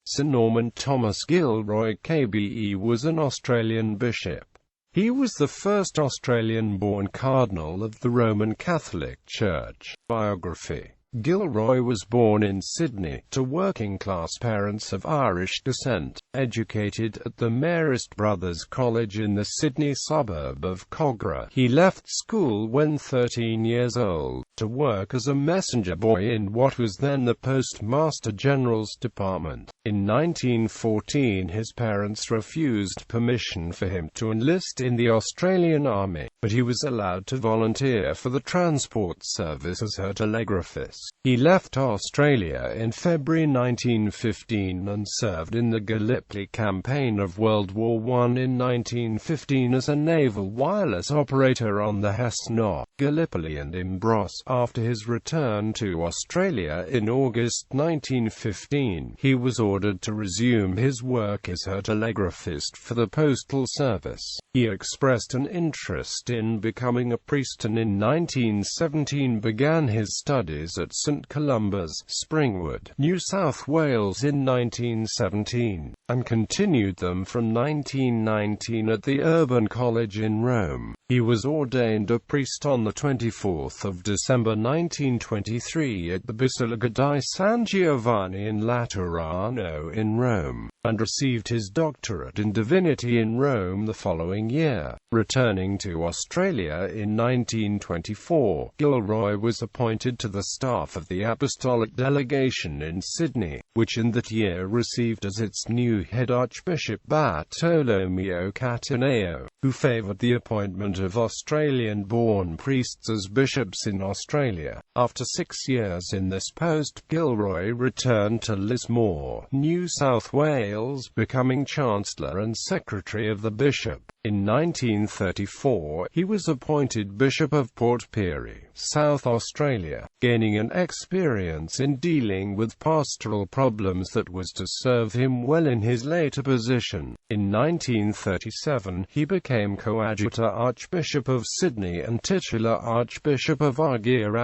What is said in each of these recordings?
Sir Norman Thomas Gilroy KBE was an Australian bishop. He was the first Australian-born cardinal of the Roman Catholic Church. Biography. Gilroy was born in Sydney, to working-class parents of Irish descent, educated at the Marist Brothers College in the Sydney suburb of Kogarah. He left school when 13 years old, to work as a messenger boy in what was then the Postmaster General's Department. In 1914 his parents refused permission for him to enlist in the Australian Army, but he was allowed to volunteer for the Transport Service as a telegraphist. He left Australia in February 1915 and served in the Gallipoli campaign of World War I in 1915 as a naval wireless operator on the Hesse-Nock, Gallipoli and Imbros. After his return to Australia in August 1915, he was ordered to resume his work as a telegraphist for the Postal Service. He expressed an interest in becoming a priest and in 1917 began his studies at St Columba's, Springwood, New South Wales in 1917, and continued them from 1919 at the Urban College in Rome. He was ordained a priest on the 24th of December 1923 at the Basilica di San Giovanni in Laterano in Rome, and received his doctorate in divinity in Rome the following year. Returning to Australia in 1924, Gilroy was appointed to the staff of the Apostolic Delegation in Sydney, which in that year received as its new head Archbishop Bartolomeo Cattaneo, who favoured the appointment of Australian-born priests as bishops in Australia. After 6 years in this post, Gilroy returned to Lismore, New South Wales, becoming Chancellor and Secretary of the Bishop. In 1934, he was appointed Bishop of Port Pirie, South Australia, gaining an experience in dealing with pastoral problems that was to serve him well in his later position. In 1937, he became Coadjutor Archbishop of Sydney and titular Archbishop of Argyll.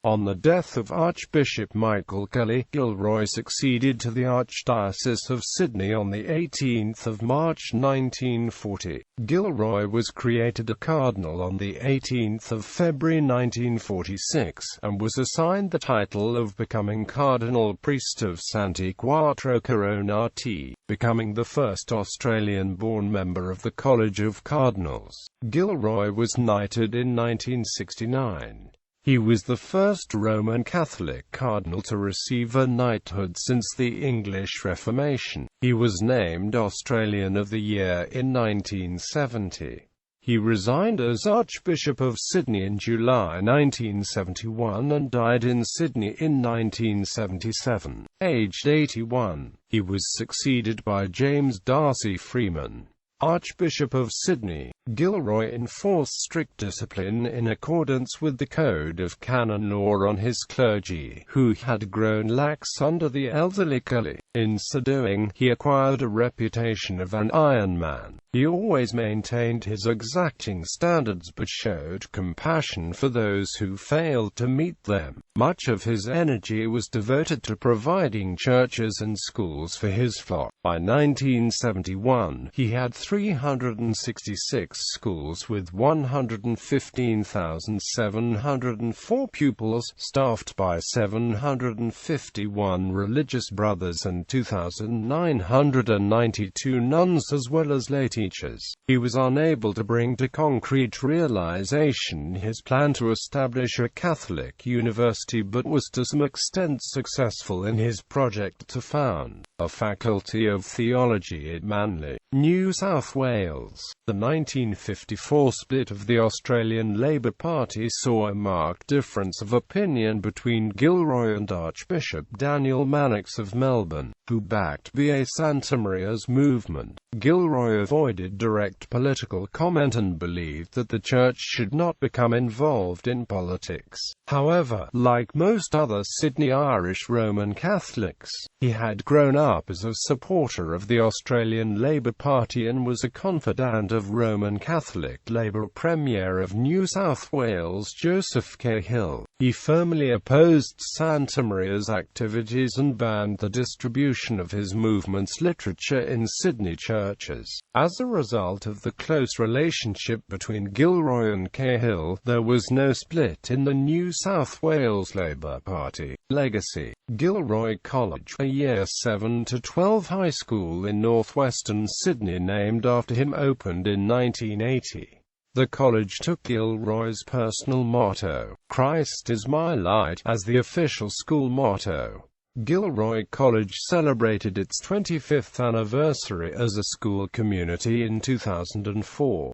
On the death of Archbishop Michael Kelly, Gilroy succeeded to the Archdiocese of Sydney on 18 March 1940. Gilroy was created a cardinal on 18 February 1946, and was assigned the title of becoming Cardinal Priest of Santi Quattro Coronati, becoming the first Australian-born member of the College of Cardinals. Gilroy was knighted in 1969. He was the first Roman Catholic cardinal to receive a knighthood since the English Reformation. He was named Australian of the Year in 1970. He resigned as Archbishop of Sydney in July 1971 and died in Sydney in 1977, aged 81. He was succeeded by James Darcy Freeman, Archbishop of Sydney. Gilroy enforced strict discipline in accordance with the Code of Canon Law on his clergy, who had grown lax under the elderly Kelly. In so doing, he acquired a reputation of an Iron Man. He always maintained his exacting standards but showed compassion for those who failed to meet them. Much of his energy was devoted to providing churches and schools for his flock. By 1971, he had 366 schools with 115,704 pupils, staffed by 751 religious brothers and 2,992 nuns as well as lay teachers. He was unable to bring to concrete realization his plan to establish a Catholic university, but was to some extent successful in his project to found a Faculty of Theology at Manly, New South Wales. The 1954 split of the Australian Labor Party saw a marked difference of opinion between Gilroy and Archbishop Daniel Mannix of Melbourne, who backed B.A. Santamaria's movement. Gilroy avoided direct political comment and believed that the Church should not become involved in politics. However, like most other Sydney Irish Roman Catholics, he had grown up up as a supporter of the Australian Labor Party and was a confidant of Roman Catholic Labor Premier of New South Wales Joseph Cahill. He firmly opposed Santamaria's activities and banned the distribution of his movement's literature in Sydney churches. As a result of the close relationship between Gilroy and Cahill, there was no split in the New South Wales Labor Party. Legacy: Gilroy College, a Year 7 to 12 high school in northwestern Sydney named after him, opened in 1980. The college took Gilroy's personal motto, "Christ is my light," as the official school motto. Gilroy College celebrated its 25th anniversary as a school community in 2004.